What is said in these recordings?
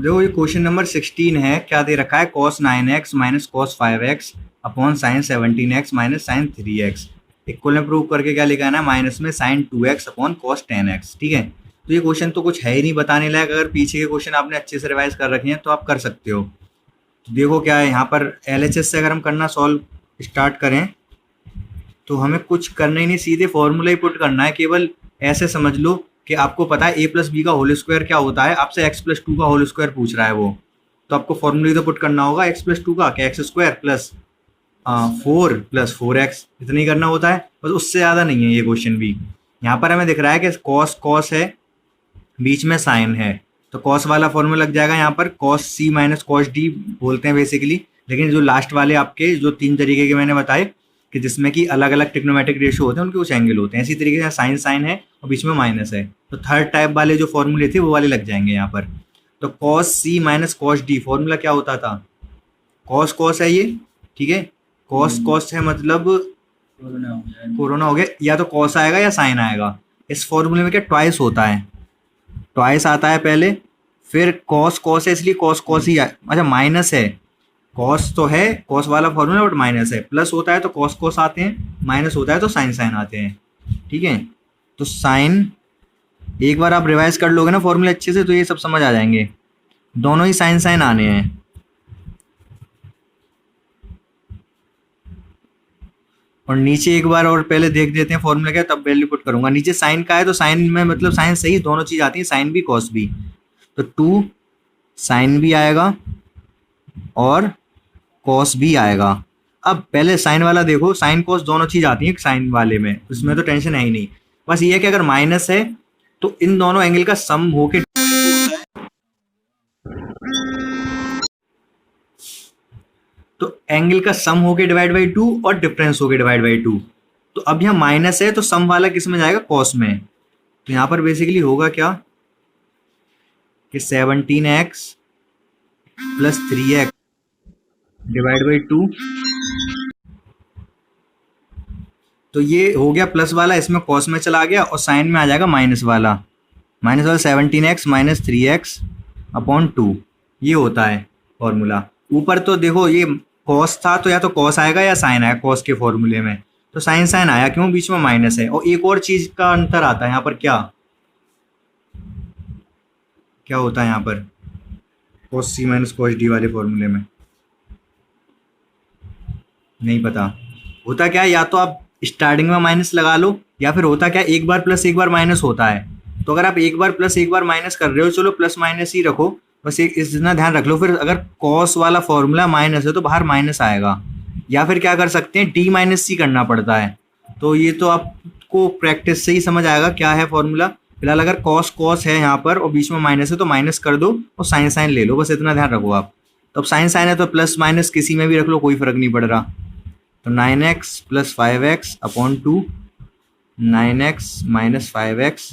अब देखो ये क्वेश्चन नंबर 16 है, क्या दे रखा है, cos 9x minus cos 5x upon sine 17x minus sine 3x equal में प्रूव करके क्या लिखा है ना, माइनस में sign 2x upon cos 10x। ठीक है, तो ये क्वेश्चन तो कुछ है ही नहीं बताने लायक। अगर पीछे के क्वेश्चन आपने अच्छे से रिवाइज कर रखे हैं तो आप कर सकते हो। तो देखो क्या है यहाँ पर, LHS से अगर हम करना सॉल्व स्टार्ट करें तो हमें कुछ करना ही नहीं, सीधे फॉर्मूला ही पुट करना है। केवल ऐसे समझ लो कि आपको पता है a प्लस बी का होल स्क्वायर क्या होता है, आपसे x प्लस 2 का होल स्क्वायर पूछ रहा है वो, तो आपको फॉर्मूला तो पुट करना होगा x प्लस 2 का, कि x square plus 4 plus 4x, इतना ही करना होता है बस, उससे ज़्यादा नहीं है ये क्वेश्चन भी। यहाँ पर हमें दिख रहा है कि कॉस कॉस है, बीच में साइन है, तो कॉस वाला फॉर्मूला लग जाएगा यहाँ पर, कॉस सी माइनस कॉस डी बोलते हैं बेसिकली। लेकिन जो लास्ट वाले आपके जो 3 तरीके के मैंने बताए कि जिसमें कि अलग अलग ट्रिग्नोमेट्रिक रेशियो होते हैं, उनके कुछ एंगल होते हैं, इसी तरीके से साइन साइन है और बीच में माइनस है, तो थर्ड टाइप वाले जो फॉर्मूले थे वो वाले लग जाएंगे यहाँ पर। तो कॉस सी माइनस कॉस डी फॉर्मूला क्या होता था, कॉस कॉस है ये, ठीक है, कॉस कॉस है मतलब कोरोना हो गया, या तो कॉस आएगा या साइन आएगा। इस फॉर्मूले में क्या ट्वाइस होता है, ट्वाइस आता है पहले, फिर कॉस कॉस है इसलिए कॉस कॉस ही अच्छा माइनस है, कॉस तो है कॉस वाला फॉर्मूला बट माइनस है, प्लस होता है तो कॉस कॉस आते हैं, माइनस होता है तो साइन साइन आते हैं। ठीक है, तो साइन एक बार आप रिवाइज कर लोगे ना फॉर्मूला अच्छे से तो ये सब समझ आ जाएंगे, दोनों ही साइन साइन आने हैं। और नीचे एक बार और पहले देख देते हैं फॉर्मूला क्या, तब वैल्यू पुट करूंगा। नीचे साइन का है तो साइन में मतलब साइन सही दोनों चीज आती है, साइन भी कॉस भी, तो 2 साइन भी आएगा और कॉस भी आएगा। अब पहले साइन वाला देखो, साइन कॉस दोनों चीज आती है साइन वाले में, उसमें तो टेंशन है ही नहीं। बस ये है कि अगर माइनस है तो इन दोनों एंगल का सम होके तो एंगल का सम होके डिवाइड बाई 2 और डिफरेंस होके डिवाइड बाई 2। तो अब यहाँ माइनस है तो सम वाला किस में जाएगा, कॉस में। तो यहाँ पर बेसिकली होगा क्या कि 17x plus 3x divide by 2, तो ये हो गया प्लस वाला, इसमें कॉस में चला गया और साइन में आ जाएगा माइनस वाला 17x माइनस 3x अपॉन 2, ये होता है फॉर्मूला। ऊपर तो देखो ये कॉस था तो या तो कॉस आएगा या साइन आएगा, कॉस के फॉर्मूले में तो साइन साइन आया, क्यों, बीच में माइनस है। और एक और चीज का अंतर आता है यहाँ पर, क्या क्या होता है यहाँ पर कॉस सी माइनस कॉस डी वाले फॉर्मूले में, नहीं पता होता क्या है, या तो आप स्टार्टिंग में माइनस लगा लो या फिर होता क्या एक बार प्लस एक बार माइनस होता है। तो अगर आप एक बार प्लस एक बार माइनस कर रहे हो, चलो प्लस माइनस ही रखो, बस एक इतना ध्यान रख लो, फिर अगर कॉस वाला फॉर्मूला माइनस है तो बाहर माइनस आएगा, या फिर क्या कर सकते हैं डी माइनस सी करना पड़ता है। तो ये तो आपको प्रैक्टिस से ही समझ आएगा क्या है फॉर्मूला। फिलहाल अगर कॉस कॉस है यहाँ पर और बीच में माइनस है तो माइनस कर दो और साइन साइन ले लो, बस इतना ध्यान रखो आप। तो अब साइन साइन है तो प्लस माइनस किसी में भी रख लो, कोई फर्क नहीं पड़ रहा। तो 9x plus 5x upon 2, 9x minus 5x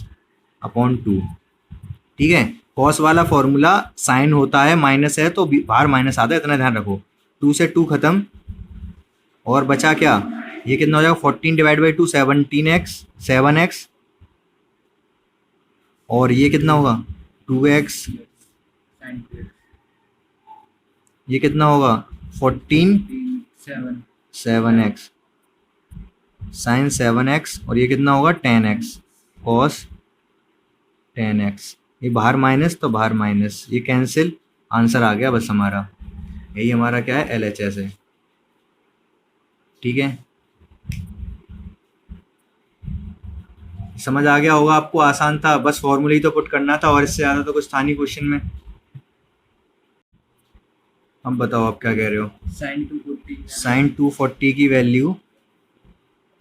upon 2। ठीक है, कॉस वाला फॉर्मूला साइन होता है, माइनस है तो बाहर माइनस आता है, इतना ध्यान रखो। 2 से 2 खत्म और बचा क्या, ये कितना हो जाएगा 14 डिवाइड बाई 2 17x 7x, और ये कितना होगा 2x, ये कितना होगा 14 7x साइन 7x, और ये कितना होगा 10x कॉस 10x, ये बाहर माइनस तो बाहर माइनस, ये कैंसिल, आंसर आ गया बस हमारा। यही हमारा क्या है, LHS है। ठीक है, समझ आ गया होगा आपको, आसान था, बस फॉर्मूला ही तो पुट करना था और इससे ज़्यादा तो कुछ था नहीं क्वेश्चन में। अब बताओ आप क्या कह रहे हो। साइन 240 की वैल्यू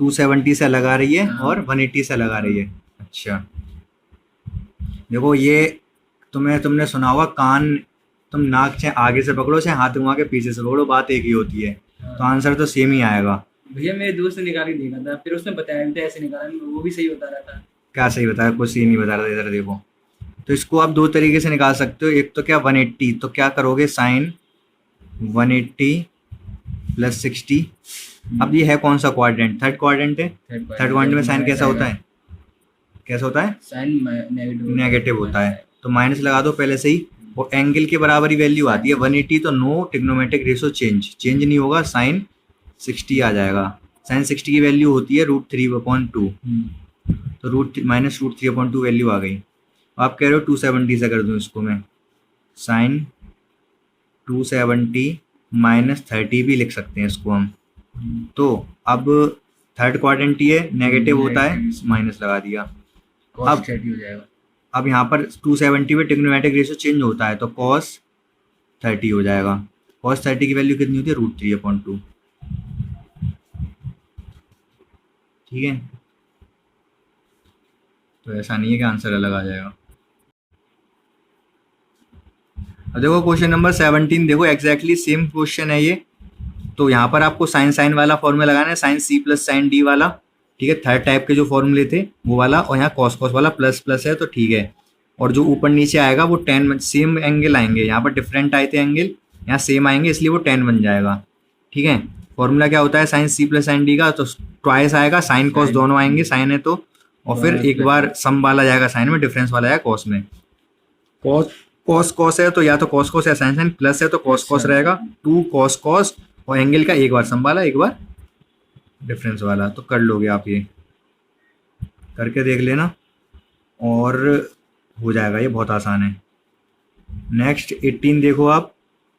270 से लगा रही है और 180 से लगा रही है। अच्छा देखो ये तुमने सुना होगा, कान तुम नाक चाहे आगे से पकड़ो चाहे हाथ घुमा के पीछे से पकड़ो, बात एक ही होती है, तो आंसर तो सेम ही आएगा। भैया मेरे दोस्त ने निकाल के देखा था, फिर उसने बताया भी था ऐसे निकाला, वो भी सही बता रहा था। क्या सही बताया, कुछ सही नहीं बता रहा था, इधर देखो। तो इसको आप 2 तरीके से निकाल सकते हो, एक तो क्या 180, तो क्या करोगे साइन 180 प्लस 60। अब ये है कौन सा क्वाड्रेंट, थर्ड क्वाड्रेंट है। थर्ड क्वाड्रेंट में साइन कैसा होता है, कैसा होता है, साइन नेगेटिव होता है, तो माइनस लगा दो पहले से ही, और एंगल के बराबर ही वैल्यू आती है 180, तो नो ट्रिग्नोमेट्रिक रेशो चेंज नहीं होगा, साइन 60 आ जाएगा। साइन 60 की वैल्यू होती है √3/2, तो -√3/2 वैल्यू आ गई। आप कह रहे हो 270 से कर दूं इसको मैं, साइन 270 -30 भी लिख सकते हैं इसको हम। तो अब थर्ड क्वाड्रेंट ये नेगेटिव होता है, माइनस लगा दिया। कॉस 30 हो जाएगा। अब यहाँ पर 270 पे ट्रिग्नोमेट्रिक रेशियो चेंज होता है, तो cos 30 हो जाएगा। cos 30 की वैल्यू कितनी होती है, √3/2। ठीक है, तो ऐसा नहीं है कि आंसर अलग आ जाएगा। अब देखो क्वेश्चन नंबर 17, देखो एग्जैक्टली सेम क्वेश्चन है ये। तो यहाँ पर आपको साइन वाला फॉर्मूला लगाना है, sine C plus sine D वाला। ठीक है, थर्ड टाइप के जो फॉर्मूले थे वो वाला, और यहाँ कॉस वाला प्लस प्लस है, तो ठीक है। और जो ऊपर नीचे आएगा वो 10 सेम एंगल आएंगे, यहाँ पर डिफरेंट आए थे एंगल, यहाँ सेम आएंगे, इसलिए वो 10 बन जाएगा। ठीक है, फॉर्मूला क्या होता है sine C plus sine D का, तो ट्वाइस आएगा, साइन कॉस दोनों आएंगे, साइन है तो, और फिर एक बार सम वाला जाएगा साइन में, डिफरेंस वाला जाएगा कॉस में। कॉस है तो या तो कॉस या साइन साइन, प्लस है तो कॉस रहेगा, 2 कॉस, और एंगल का एक बार सम वाला एक बार डिफरेंस वाला। तो कर लोगे आप, ये करके देख लेना और हो जाएगा, ये बहुत आसान है। नेक्स्ट 18 देखो आप,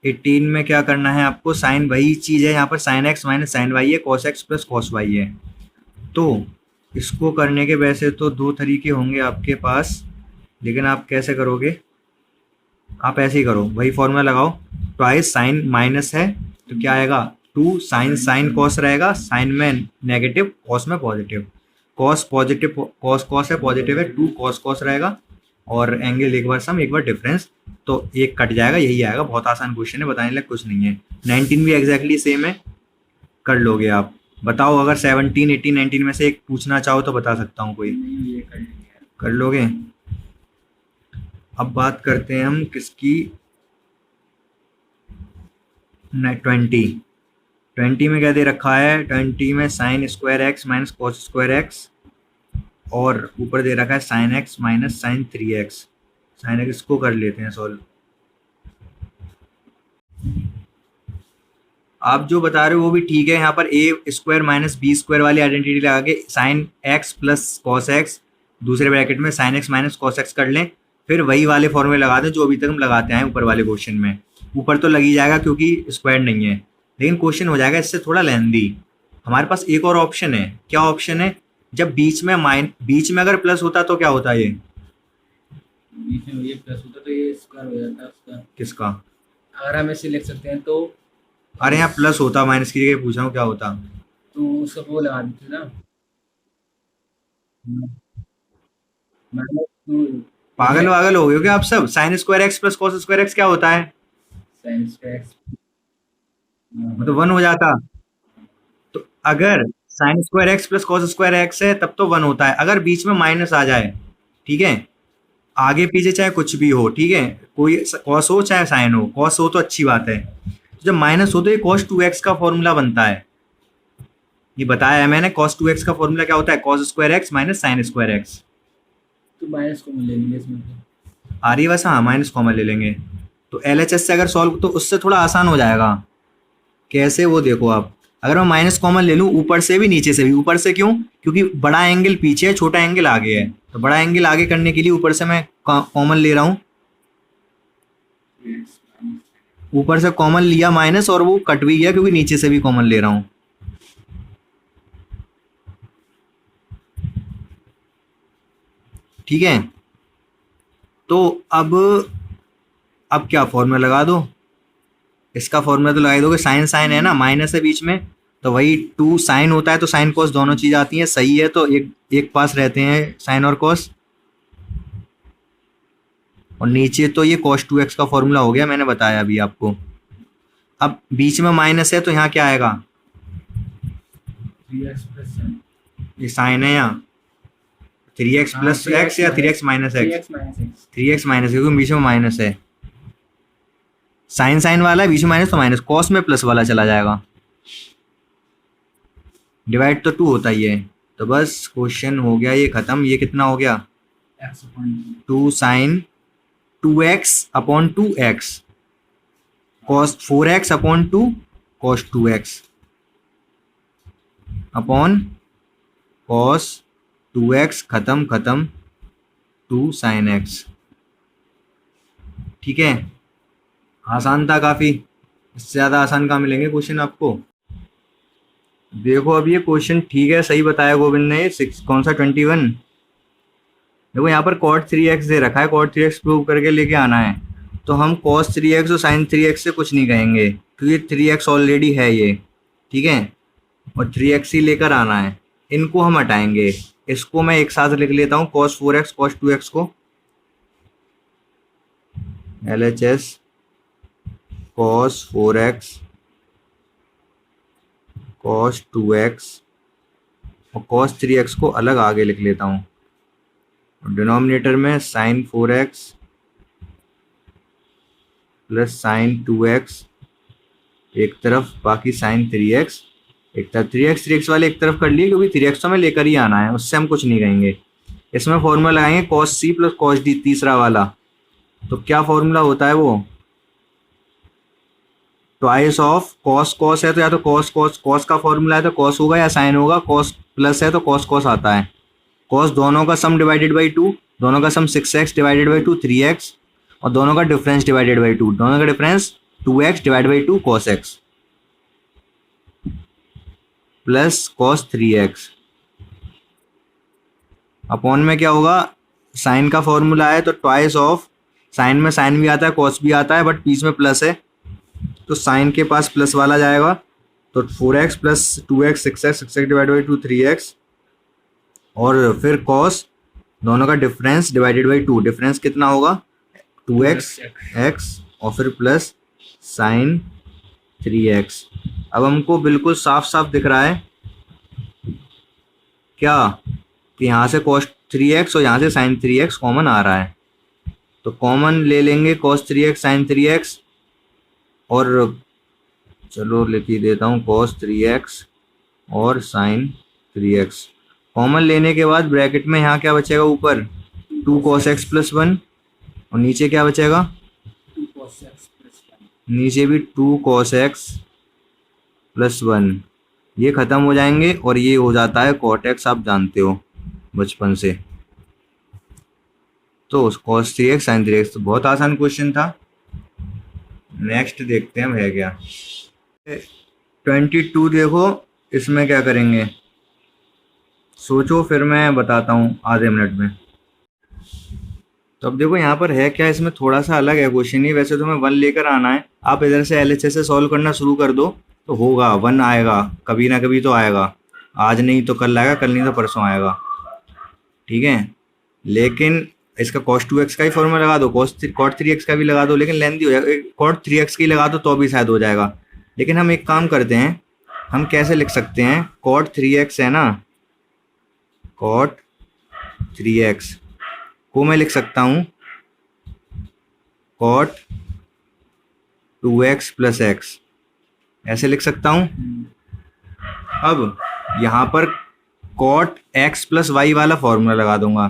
18 में क्या करना है आपको, साइन वही चीज़ है, यहाँ पर sine x minus sine y है, cos x plus cos y है। तो इसको करने के वैसे तो दो तरीके होंगे आपके पास, लेकिन आप कैसे करोगे, आप ऐसे ही करो, वही फॉर्मूला लगाओ, ट्वाइस साइन माइनस है तो क्या आएगा 2 साइन कॉस रहेगा, साइन में नेगेटिव कॉस में पॉजिटिव, कॉस पॉजिटिव कॉस है पॉजिटिव है, 2 कॉस रहेगा, और एंगल एक बार सम एक बार डिफरेंस, तो एक कट जाएगा, यही आएगा। बहुत आसान क्वेश्चन है, बताने लग कुछ नहीं है। 19 भी एग्जैक्टली सेम है, कर लोगे आप। बताओ अगर 17, 18, 19 में से एक पूछना चाहो तो बता सकता हूँ कोई, ये कर लोगे। अब बात करते हैं हम किसकी, 20 में क्या दे रखा है, 20 में sine square X minus cos square X, और ऊपर दे रखा है sine X minus sine 3x। Sine X को कर लेते हैं सॉल्व। आप जो बता रहे हो वो भी ठीक है, यहाँ पर a square minus B square वाली आइडेंटिटी लगा के sine X plus cos X, दूसरे ब्रैकेट में sine X minus cos X कर लें, फिर वही वाले फॉर्मूले लगा दें जो अभी तक हम लगाते हैं ऊपर वाले क्वेश्चन में। ऊपर तो लगी जाएगा क्योंकि स्क्वायर नहीं है, लेकिन क्वेश्चन हो जाएगा इससे थोड़ा लेंदी। हमारे पास एक और ऑप्शन है, क्या ऑप्शन है, जब बीच में अगर प्लस होता तो क्या होता, ये प्लस होता तो ये स्क्वायर हो जाता उसका। किसका, अगर हम ऐसे लिख सकते हैं तो, अरे यहाँ प्लस होता, माइनस की जगह पूछ रहा हूँ क्या होता, तो उसका वो लगा देते ना, पागल वागल हो गए क्या आप सब। Sign square x plus cos square x क्या होता है, साइन स्क्वायर तो 1 हो जाता। तो अगर sign square x plus cos square x है तब तो 1 होता है, अगर बीच में माइनस आ जाए, ठीक है, आगे पीछे चाहे कुछ भी हो, ठीक है, कोई कॉस हो चाहे साइन हो, कॉस हो तो अच्छी बात है, तो जब माइनस हो तो ये cos 2x का फॉर्मूला बनता है। ये बताया है मैंने, cos 2x का फॉर्मूला क्या होता है, cos square X minus sign square X. तो माइनस कॉमन ले लेंगे इसमें, आ रही है बस, हाँ माइनस कॉमन ले लेंगे, तो LHS से अगर सॉल्व तो उससे थोड़ा आसान हो जाएगा। कैसे, वो देखो आप, अगर मैं माइनस कॉमन ले लूँ ऊपर से भी नीचे से भी, ऊपर से क्यों, क्योंकि बड़ा एंगल पीछे है छोटा एंगल आगे है, तो बड़ा एंगल आगे करने के लिए ऊपर से मैं कॉमन ले रहा हूँ, ऊपर से कॉमन लिया माइनस और वो कट भी गया क्योंकि नीचे से भी कॉमन ले रहा हूँ। ठीक है, तो अब क्या फॉर्मूला लगा दो, इसका फॉर्मूला तो लगा दोगे, साइन साइन है ना, माइनस है बीच में, तो वही 2 साइन होता है तो साइन कॉस दोनों चीज आती हैं, सही है, तो एक पास रहते हैं साइन और कॉस, और नीचे तो ये cos 2x का फॉर्मूला हो गया, मैंने बताया अभी आपको। अब बीच में माइनस है तो यहाँ क्या आएगा, 3x प्लस ये साइन है यहाँ 3x प्लस एक्स या 3x minus x, 3x minus, क्योंकि बीच में माइनस है, साइन साइन वाला है बीच में माइनस तो माइनस, कॉस में प्लस वाला चला जाएगा, डिवाइड तो 2 होता ही है। तो बस क्वेश्चन हो गया ये खत्म। ये कितना हो गया, 2 sine 2x upon 2x, cos 4x upon 2 cos 2x upon cos 2x खत्म 2 साइन x। ठीक है, आसान था काफ़ी, इससे ज़्यादा आसान कहाँ मिलेंगे क्वेश्चन आपको। देखो अब ये क्वेश्चन ठीक है, सही बताया गोविंद ने। कौन सा 21, देखो यहाँ पर cot 3x दे रखा है, cot 3x प्रूव करके लेके आना है। तो हम cos 3x और sin 3x से कुछ नहीं कहेंगे क्योंकि 3x ऑलरेडी है ये, ठीक है, और 3x ही लेकर आना है। इनको हम हटाएंगे, इसको मैं एक साथ लिख लेता हूँ, cos 4x cos 2x को LHS cos 4x cos 2x और cos 3x को अलग आगे लिख लेता हूँ। डिनोमिनेटर में sin 4x plus sin 2x एक तरफ, बाकी sin 3x एक तरफ। 3x वाले एक तरफ कर लिए क्योंकि 3x तो हमें लेकर ही आना है, उससे हम कुछ नहीं कहेंगे। इसमें फॉर्मूला लगाएंगे cos c plus cos d, तीसरा वाला। तो क्या फॉर्मूला होता है वो, ट्वाइस ऑफ cos है तो या तो cos का फॉर्मूला है तो cos होगा या sin होगा, cos प्लस है तो cos आता है। cos दोनों का सम डिवाइडेड बाई 2, दोनों का सम 6x डिवाइडेड बाई 2 3x, और दोनों का डिफरेंस डिवाइडेड बाई 2, दोनों का difference 2x divided by 2 cos x plus cos 3x upon में क्या होगा, साइन का फॉर्मूला है तो ट्वाइस ऑफ, साइन में साइन भी आता है cos भी आता है, बट बीच में प्लस है तो साइन के पास प्लस वाला जाएगा, तो 4x plus 2x 6x divide by 2 3x, और फिर cos दोनों का डिफरेंस डिवाइडेड बाई 2, डिफरेंस कितना होगा 2x x, और फिर प्लस साइन 3x। अब हमको बिल्कुल साफ साफ दिख रहा है क्या कि यहाँ से cos 3x और यहाँ से sin 3x कॉमन आ रहा है, तो कॉमन ले लेंगे cos 3x sin 3x, और चलो लिख ही देता हूँ cos 3x और sin 3x। कॉमन लेने के बाद ब्रैकेट में यहाँ क्या बचेगा, ऊपर 2 cos x प्लस 1, और नीचे क्या बचेगा, 2 cos x प्लस 1, नीचे भी 2 cos x प्लस 1। ये ख़त्म हो जाएंगे और ये हो जाता है cot x, आप जानते हो बचपन से। तो cos 3x sin 3x तो बहुत आसान क्वेश्चन था। नेक्स्ट देखते हैं है क्या। 22 देखो, इसमें क्या करेंगे सोचो, फिर मैं बताता हूँ आधे मिनट में। तो अब देखो यहाँ पर है क्या, इसमें थोड़ा सा अलग है क्वेश्चन ही। वैसे तो हमें 1 लेकर आना है, आप इधर से LHS से सॉल्व करना शुरू कर दो तो होगा, 1 आएगा, कभी ना कभी तो आएगा, आज नहीं तो कल आएगा, कल नहीं तो परसों आएगा, ठीक है। लेकिन इसका cos 2x का ही फॉर्मूला लगा दो, cot 3x का भी लगा दो, लेकिन लेंथी हो जाएगा। cot 3x की लगा दो तो भी शायद हो जाएगा। लेकिन हम एक काम करते हैं, हम कैसे लिख सकते हैं, cot 3x है ना, cot 3x को मैं लिख सकता हूँ cot 2x प्लस x, ऐसे लिख सकता हूँ। अब यहाँ पर cot x प्लस y वाला फॉर्मूला लगा दूंगा,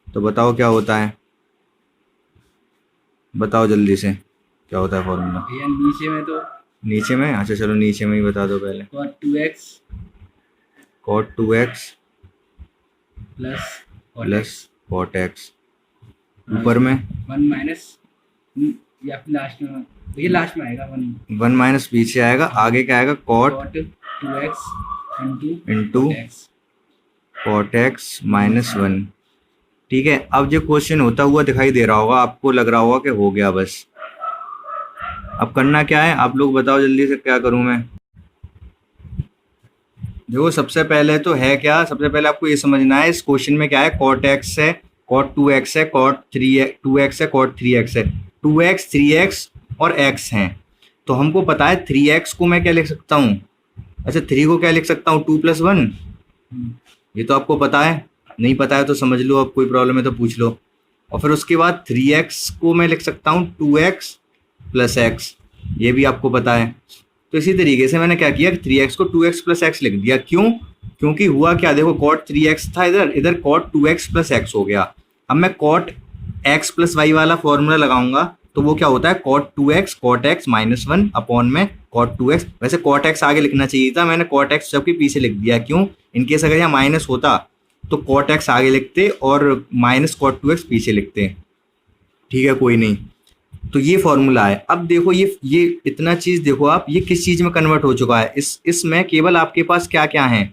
तो बताओ क्या होता है, बताओ जल्दी से क्या होता है फॉर्मूला। भैया नीचे में तो नीचे में, अच्छा चलो नीचे में ही बता दो पहले। cot 2x plus cot x, ऊपर में 1 माइनस, या फिर लास्ट में, भैया लास्ट में आएगा 1 माइनस पीछे आएगा, आगे क्या आएगा cot 2x into cot x minus 1, ठीक है। अब जो क्वेश्चन होता हुआ दिखाई दे रहा होगा, आपको लग रहा होगा कि हो गया बस। अब करना क्या है आप लोग बताओ जल्दी से, क्या करूं मैं। देखो सबसे पहले तो है क्या, सबसे पहले आपको ये समझना है इस क्वेश्चन में क्या है, cot x है, cot 2x है, cot 2x है, cot 3x है, 2x 3x और x हैं। तो हमको पता है 3x को मैं क्या लिख सकता हूँ, अच्छा 3 को क्या लिख सकता हूँ 2 प्लस 1, ये तो आपको पता है। नहीं पता है तो समझ लो, अब कोई प्रॉब्लम है तो पूछ लो। और फिर उसके बाद 3x को मैं लिख सकता हूँ 2x प्लस x, ये भी आपको पता है। तो इसी तरीके से मैंने क्या किया, 3x को 2x प्लस x लिख दिया। क्यों, क्योंकि हुआ क्या, देखो cot 3x था इधर, इधर cot 2x प्लस x हो गया। अब मैं cot एक्स प्लस वाई वाला फॉर्मूला लगाऊंगा तो वो क्या होता है cot x minus one upon में cot 2x। वैसे cot x आगे लिखना चाहिए था, मैंने cot x सबके पीछे लिख दिया। क्यों? इनकेस अगर यहाँ माइनस होता तो cot x आगे लिखते और माइनस cot 2x पीछे लिखते। ठीक है, कोई नहीं। तो ये फॉर्मूला है। अब देखो ये इतना चीज देखो आप, ये किस चीज में कन्वर्ट हो चुका है। इसमें केवल आपके पास क्या क्या है,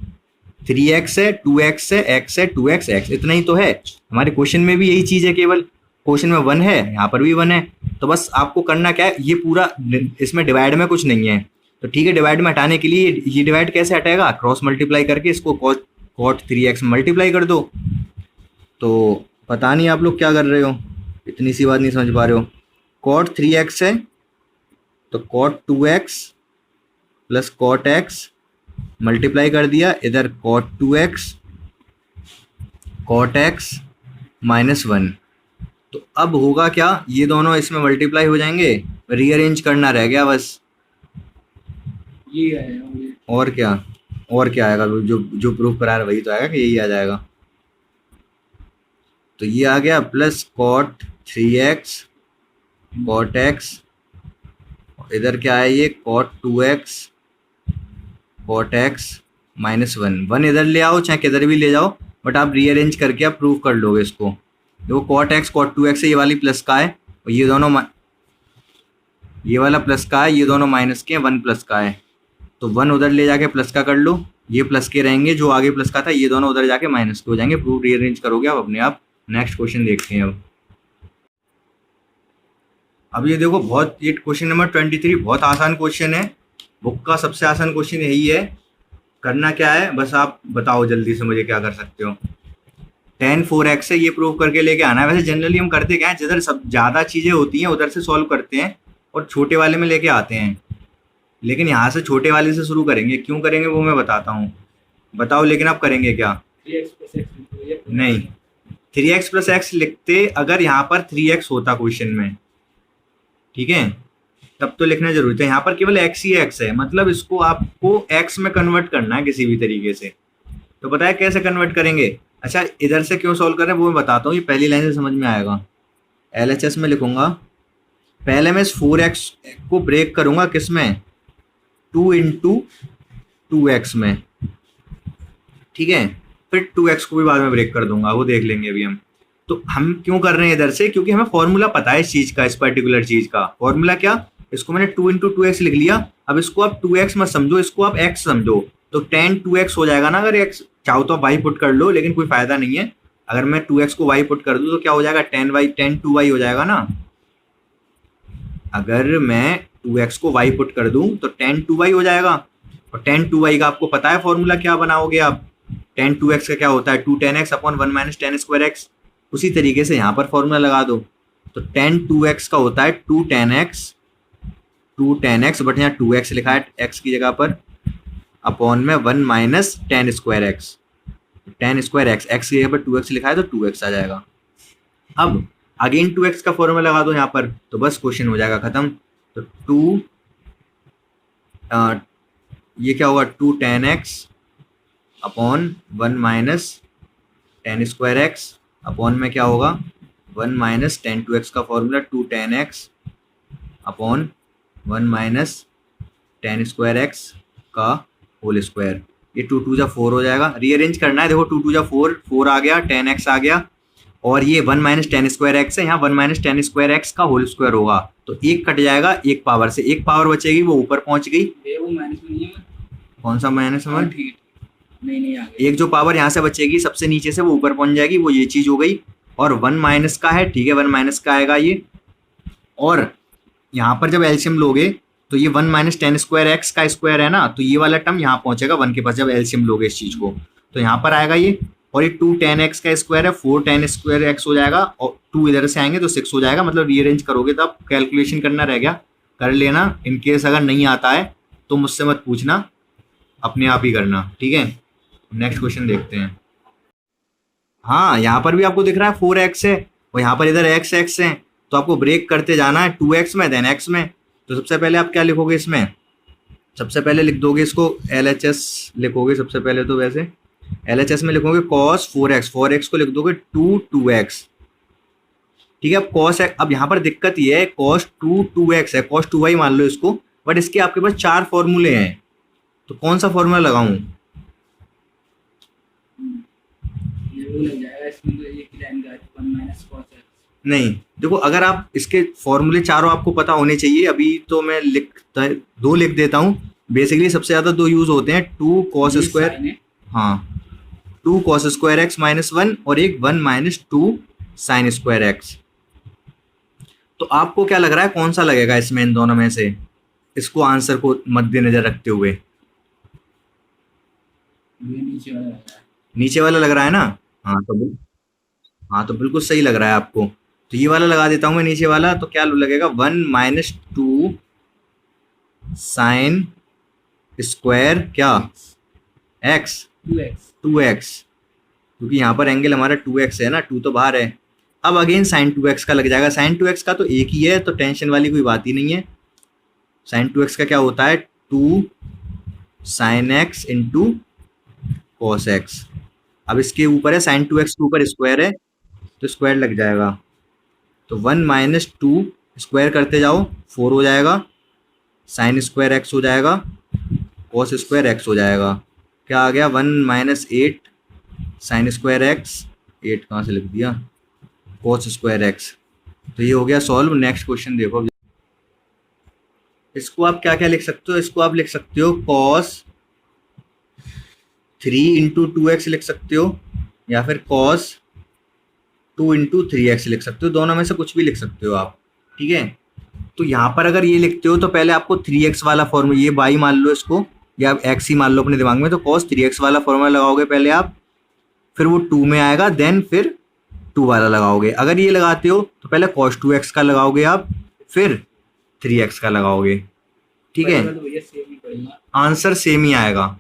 3x है, 2x है, x है, 2x, x, इतना ही तो है। हमारे क्वेश्चन में भी यही चीज है, केवल क्वेश्चन में 1 है, यहाँ पर भी 1 है। तो बस आपको करना क्या है, ये पूरा, इसमें डिवाइड में कुछ नहीं है तो ठीक है। डिवाइड में हटाने के लिए ये डिवाइड कैसे हटेगा, क्रॉस मल्टीप्लाई करके इसको cot 3x मल्टीप्लाई कर दो। तो पता नहीं आप लोग क्या कर रहे हो, इतनी सी बात नहीं समझ पा रहे हो। cot 3x है तो cot 2x plus cot x multiply कर दिया, इधर cot 2x cot x minus 1। तो अब होगा क्या, ये दोनों इसमें मल्टीप्लाई हो जाएंगे, रीअरेंज करना रह गया बस। ये आएगा ये। और क्या आएगा, जो जो प्रूफ करा रहा है वही तो आएगा कि यही आ जाएगा। तो ये आ गया plus cot 3x cot x, इधर क्या है ये cot 2x cot x minus 1 इधर ले आओ चाहे किधर भी ले जाओ, बट आप रीअरेंज करके आप प्रूव कर लोगे इसको। देखो cot x cot 2x है, ये वाली प्लस का है और ये दोनों ये वाला प्लस का है, ये दोनों माइनस के हैं, 1 प्लस का है। तो 1 उधर ले जाके प्लस का कर लो, ये प्लस के रहेंगे, जो आगे प्लस का था ये दोनों उधर जाके माइनस के हो जाएंगे। प्रूफ रीअरेंज करोगे आप अपने आप। नेक्स्ट क्वेश्चन देखते हैं। अब ये देखो, बहुत, ये क्वेश्चन नंबर 23 बहुत आसान क्वेश्चन है, बुक का सबसे आसान क्वेश्चन यही है। करना क्या है, बस आप बताओ जल्दी से मुझे क्या कर सकते हो। tan 4x है, ये प्रूव करके लेके आना है। वैसे जनरली हम करते क्या है, जिधर सब ज़्यादा चीज़ें होती हैं उधर से सॉल्व करते हैं और छोटे वाले में लेके आते हैं, लेकिन यहाँ से छोटे वाले से शुरू करेंगे। क्यों करेंगे वो मैं बताता हूँ, बताओ। लेकिन आप करेंगे क्या, 3x प्लस x नहीं 3x प्लस एक्स लिखते अगर यहाँ पर 3x होता क्वेश्चन में, ठीक है, तब तो लिखना जरूरी था। यहाँ पर केवल x ही x है, मतलब इसको आपको x में कन्वर्ट करना है किसी भी तरीके से। तो पता है कैसे कन्वर्ट करेंगे। अच्छा, इधर से क्यों सॉल्व कर रहे हैं वो मैं बताता हूँ, ये पहली लाइन से समझ में आएगा। LHS में लिखूंगा, पहले मैं इस 4x को ब्रेक करूंगा किस में, 2 इंटू 2x में, ठीक है, फिर 2x को भी बाद में ब्रेक कर दूंगा, वो देख लेंगे अभी हम। तो हम क्यों कर रहे हैं इधर से, क्योंकि हमें फॉर्मूला पता है इस चीज का, इस पर्टिकुलर चीज का फॉर्मूला क्या, इसको मैंने 2 इंटू 2x लिख लिया। अब इसको आप 2x मत समझो, इसको आप x समझो। तो tan 2x हो जाएगा ना, अगर x चाहो तो आप y पुट कर लो, लेकिन कोई फायदा नहीं है। अगर मैं 2x को y पुट कर दूं तो क्या हो जाएगा, tan 2y हो जाएगा ना। अगर मैं 2x को y पुट कर दूं तो tan 2y हो जाएगा, और tan 2y का आपको पता है फॉर्मूला क्या बनाओगे आप, tan 2x का क्या होता है, 2 tan x upon 1 minus tan square x। उसी तरीके से यहाँ पर फॉर्मूला लगा दो। तो tan 2x का होता है 2 tan x, बट यहाँ 2x लिखा है x की जगह पर, अपॉन में 1 minus tan square x। tan square x, x की जगह पर 2x लिखा है तो 2x आ जाएगा। अब अगेन 2x का फॉर्मूला लगा दो यहाँ पर, तो बस क्वेश्चन हो जाएगा खत्म। तो 2 ये क्या होगा, 2 tan x upon 1 minus tan square x, upon में क्या होगा 1 माइनस tan 2x का formula 2 tan x upon 1 minus tan square x का होल स्क्वायर। ये 2 2 जा 4 हो जाएगा, रीअरेंज करना है। देखो 2 2 जा 4, 4 आ गया, tan x आ गया, और ये 1 माइनस tan स्क्वायर x है, यहाँ 1 माइनस tan स्क्वायर x का होल स्क्वायर होगा। तो एक कट जाएगा, एक पावर से एक पावर बचेगी, वो ऊपर पहुंच गई। वो माइनस में नहीं है, कौन सा माइनस में, ठीक नहीं आ गया। एक जो पावर यहाँ से बचेगी सबसे नीचे से वो ऊपर पहुंच जाएगी, वो ये चीज हो गई। और 1 माइनस का है, ठीक है, 1 माइनस का आएगा ये। और यहाँ पर जब एलसीएम लोगे तो ये 1 माइनस tan स्क्वायर x का स्क्वायर है ना, तो ये वाला टर्म यहाँ पहुंचेगा 1 के पास जब एलसीएम लोगे इस चीज को, तो यहाँ पर आएगा ये। और ये 2 tan x का स्क्वायर है, 4 tan स्क्वायर x हो जाएगा, और 2 इधर से आएंगे तो 6 हो जाएगा। मतलब रीअरेंज करोगे तो आप कैलकुलेशन करना रह गया, कर लेना। इनकेस अगर नहीं आता है तो मुझसे मत पूछना, अपने आप ही करना, ठीक है। नेक्स्ट क्वेश्चन देखते हैं। हाँ, यहाँ पर भी आपको दिख रहा है 4x है, और यहाँ पर इधर x है, तो आपको ब्रेक करते जाना है 2x में देन x में। तो सबसे पहले आप क्या लिखोगे इसमें, सबसे पहले लिख दोगे इसको LHS लिखोगे सबसे पहले, तो वैसे LHS में लिखोगे cos 4x, 4x को लिख दोगे 2 2x, ठीक है। अब कॉस है, अब यहाँ पर दिक्कत ये है कॉस टू एक्स है, कॉस टू वाई मान लो इसको, बट इसके आपके पास 4 फॉर्मूले हैं, तो कौन सा फॉर्मूला लगाऊं? ये वो लग जाएगा इसमें, तो एक ही लाइन का 1 माइनस कॉस एक्स। नहीं, देखो अगर आप इसके फॉर्मूले चारों आपको पता होने चाहिए, अभी तो मैं दो लिख देता हूँ। बेसिकली सबसे ज्यादा दो यूज होते हैं, टू कॉस स्क्वायर, हाँ, two cos square X minus one, और एक 1 माइनस टू साइन स्क्वायर एक्स। तो आपको क्या लग रहा है कौन सा लगेगा इसमें, इन दोनों में से? इसको आंसर को मद्देनजर रखते हुए ये नीचे वाला लग रहा है। नीचे वाला लग रहा है ना? हाँ तो हाँ तो बिल्कुल सही लग रहा है आपको। तो ये वाला लगा देता हूँ मैं नीचे वाला, तो क्या लगेगा 1 माइनस टू साइन स्क्वायर क्या एक्स, 2x। 2x, क्योंकि यहाँ पर एंगल हमारा 2x है ना, 2 तो बाहर है। अब अगेन साइन 2x का लग जाएगा, साइन 2x का तो एक ही है, तो टेंशन वाली कोई बात ही नहीं है। साइन 2x का क्या होता है, 2 sine x into cos x. अब इसके ऊपर है साइन 2x के ऊपर स्क्वायर है, तो स्क्वायर लग जाएगा, तो 1 माइनस टू स्क्वायर करते जाओ 4 हो जाएगा, साइन स्क्वायर एक्स हो जाएगा, कॉस स्क्वायर एक्स हो जाएगा। क्या आ गया, 1 माइनस 8 साइन स्क्वायर एक्स, 8 कहाँ से लिख दिया, कॉस स्क्वायर एक्स। तो ये हो गया सॉल्व। नेक्स्ट क्वेश्चन देखो, इसको आप क्या क्या लिख सकते हो, इसको आप लिख सकते हो कॉस 3 इंटू 2x लिख सकते हो, या फिर कॉस 2 इंटू 3x लिख सकते हो, दोनों में से कुछ भी लिख सकते हो आप, ठीक है। तो यहाँ पर अगर ये लिखते हो तो पहले आपको 3x वाला फॉर्मूला, ये बाई मान लो इसको, या आप x ही मान लो अपने दिमाग में, तो cos 3x वाला फॉर्मूला लगाओगे पहले आप, फिर वो 2 में आएगा, देन फिर 2 वाला लगाओगे। अगर ये लगाते हो तो पहले cos 2x का लगाओगे आप, फिर 3x का लगाओगे, ठीक है। तो भैया सेम ही पड़ेगा। आंसर सेम ही आएगा,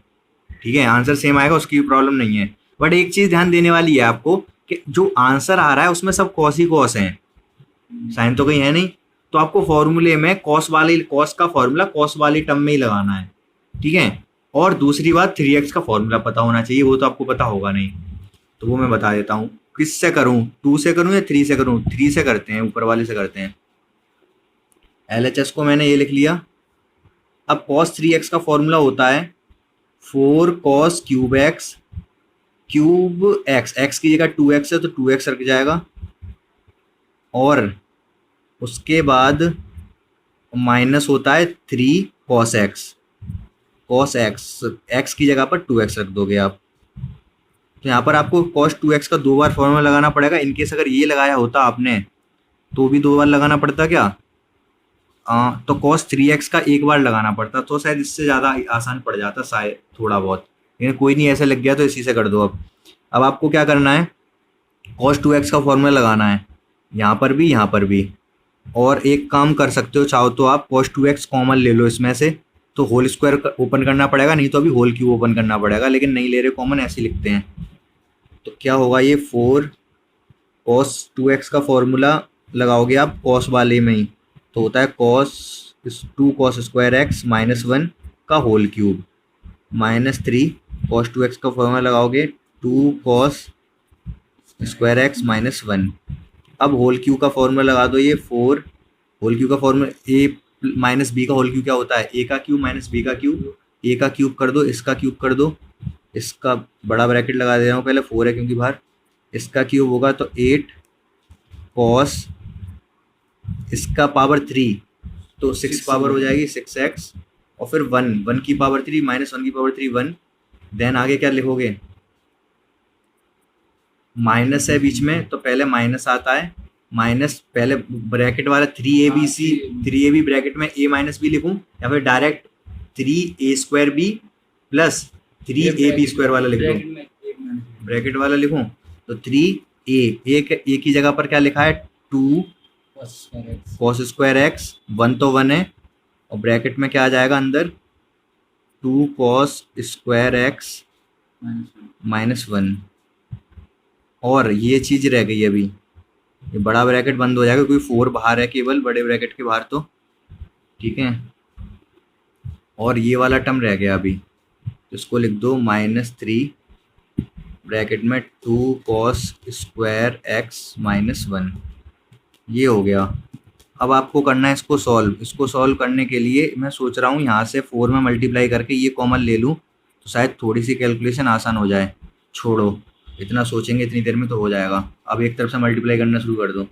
ठीक है, आंसर सेम आएगा, उसकी प्रॉब्लम नहीं है। बट एक चीज ध्यान देने वाली है आपको कि जो आंसर आ रहा है उसमें सब कॉस ही कॉस हैं, साइन तो कहीं है नहीं, तो आपको फॉर्मूले में कॉस का फॉर्मूला कॉस वाली टर्म में ही लगाना है, ठीक है। और दूसरी बात 3x का फॉर्मूला पता होना चाहिए, वो तो आपको पता होगा नहीं, तो वो मैं बता देता हूँ। किससे करूँ, 2 से करूँ या 3 से करूँ? 3 से करते हैं, ऊपर वाले से करते हैं। LHS को मैंने ये लिख लिया। अब cos 3x का फॉर्मूला होता है 4 cos cube x, cube x की जगह 2x है तो 2x रख जाएगा, और उसके बाद माइनस होता है 3 cos x, एक्स की जगह पर 2x रख दोगे आप। तो यहाँ पर आपको cos 2x का 2 बार फॉर्मूला लगाना पड़ेगा। इनकेस अगर ये लगाया होता आपने तो भी 2 बार लगाना पड़ता क्या? तो cos 3x का एक बार लगाना पड़ता, तो शायद इससे ज़्यादा आसान पड़ जाता शायद थोड़ा बहुत, लेकिन कोई नहीं, ऐसे लग गया तो इसी से कर दो। अब आपको क्या करना है, cos 2x का फॉर्मूला लगाना है यहाँ पर भी, यहाँ पर भी। और एक काम कर सकते हो, चाहो तो आप cos 2x कॉमन ले लो इसमें से, तो होल स्क्वायर ओपन करना पड़ेगा, नहीं तो अभी होल क्यूब ओपन करना पड़ेगा, लेकिन नहीं ले रहे कॉमन, ऐसे लिखते हैं। तो क्या होगा, ये 4 cos 2x का फॉर्मूला लगाओगे आप cos वाले में ही, तो होता है cos 2 cos square X minus 1 का whole cube, minus 3 cos 2x का फॉर्मूला लगाओगे 2 cos स्क्वायर एक्स माइनस 1। अब होल क्यू का फॉर्मूला लगा दो, ये 4 होल क्यू का फॉर्मूला, ए माइनस बी का होल क्यू क्या होता है, ए का क्यूब माइनस बी का क्यूब, ए का क्यूब कर दो, इसका क्यूब कर दो, इसका बड़ा ब्रैकेट लगा दे रहा हूँ, पहले 4 है क्योंकि बाहर, इसका क्यूब होगा तो 8 cos इसका पावर 3, तो 6 पावर हो जाएगी 6x, और फिर 1 की पावर 3 माइनस 1 की पावर 3 1। देन आगे क्या लिखोगे, माइनस है बीच में तो पहले माइनस आता है, माइनस पहले ब्रैकेट वाला 3ab ब्रैकेट में a माइनस बी लिखूं, या फिर direct 3a square B plus 3ab square वाला लिख दूं, ब्रैकेट वाला लिखूं तो 3a की जगह पर क्या लिखा है 2 cos स्क्वायर एक्स, 1 तो 1 है, और ब्रैकेट में क्या आ जाएगा अंदर 2 cos स्क्वायर एक्स माइनस 1, और ये चीज रह गई अभी, ये बड़ा ब्रैकेट बंद हो जाएगा क्योंकि 4 बाहर है केवल बड़े ब्रैकेट के बाहर, तो ठीक है। और ये वाला टर्म रह गया अभी, तो इसको लिख दो -3 ब्रैकेट में 2 cos स्क्वायर एक्स माइनस 1। ये हो गया। अब आपको करना है इसको सॉल्व। इसको सॉल्व करने के लिए मैं सोच रहा हूँ यहाँ से 4 में मल्टीप्लाई करके ये कॉमन ले लूँ, तो शायद थोड़ी सी कैलकुलेशन आसान हो जाए। छोड़ो, इतना सोचेंगे इतनी देर में तो हो जाएगा। अब एक तरफ से मल्टीप्लाई करना शुरू कर दो।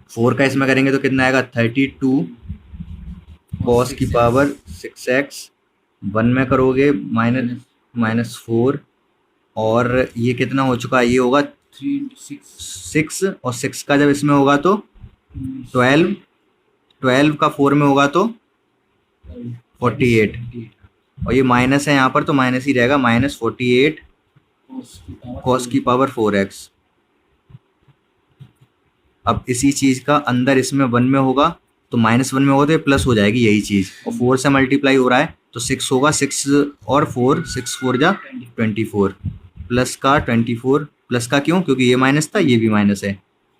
4 का इसमें करेंगे तो कितना आएगा, 32 कॉस की पावर 6x। 1 में करोगे -4, और ये कितना हो चुका है, ये होगा 6, और 6 का जब इसमें होगा तो 12, 12 का 4 में होगा तो 48, और ये माइनस है यहाँ पर तो माइनस ही रहेगा, -48 कॉस की पावर 4x। अब इसी चीज का अंदर इसमें 1 में होगा तो -1 में होगा तो ये प्लस हो जाएगी यही चीज, और 4 से मल्टीप्लाई हो रहा है तो 6 होगा। 6 और 4, 6 4 जा 24, प्लस का 24, प्लस का क्यों, क्योंकि ये माइनस था ये भी माइनस है।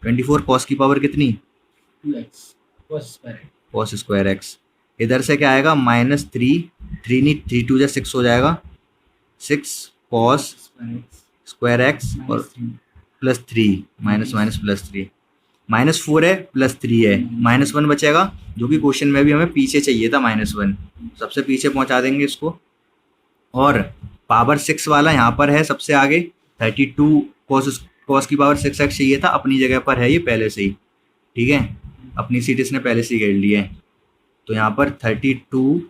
24 कॉस की पावर कितनी, कॉस स्क्वायर एक्स। इधर से क्या आएगा, -3, 3 नहीं 3 2 जा 6 हो जाएगा, 6 कॉस स्क्वायर एक्स, और +3 माइनस माइनस +3, -4 है +3 है, -1 बचेगा, जो कि क्वेश्चन में भी हमें पीछे चाहिए था -1, सबसे पीछे पहुंचा देंगे इसको। और पावर 6 वाला यहाँ पर है सबसे आगे, 32 कॉस की पावर 6x चाहिए था, अपनी जगह पर है ये पहले से ही, ठीक है, अपनी सीट इसने पहले से ही घेर ली है। तो यहाँ पर 32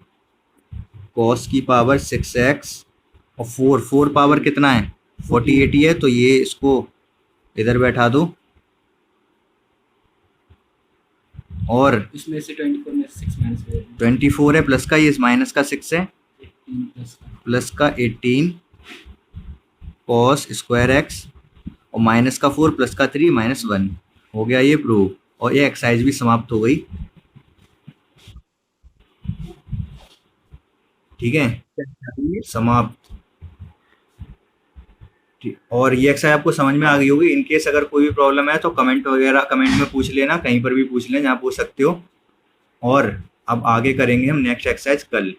कॉस की पावर 6x, और 4 पावर कितना है, 48 ही है, तो ये इसको इधर बैठा दो, और इसमें से 24 में 6 माइनस कर देंगे। 24 है, प्लस का ये माइनस का 6 है, 18 प्लस का 18 कॉस स्क्वायर एक्स, और माइनस का 4, प्लस का 3, -1 हो गया ये प्रूव, और ये एक्सरसाइज भी समाप्त हो गई। ठीक है, समाप्त। और ये एक्सरसाइज आपको समझ में आ गई होगी। इनकेस अगर कोई भी प्रॉब्लम है तो कमेंट वगैरह कमेंट में पूछ लेना, कहीं पर भी पूछ लें जहाँ पूछ सकते हो। और अब आगे करेंगे हम नेक्स्ट एक्सरसाइज कल।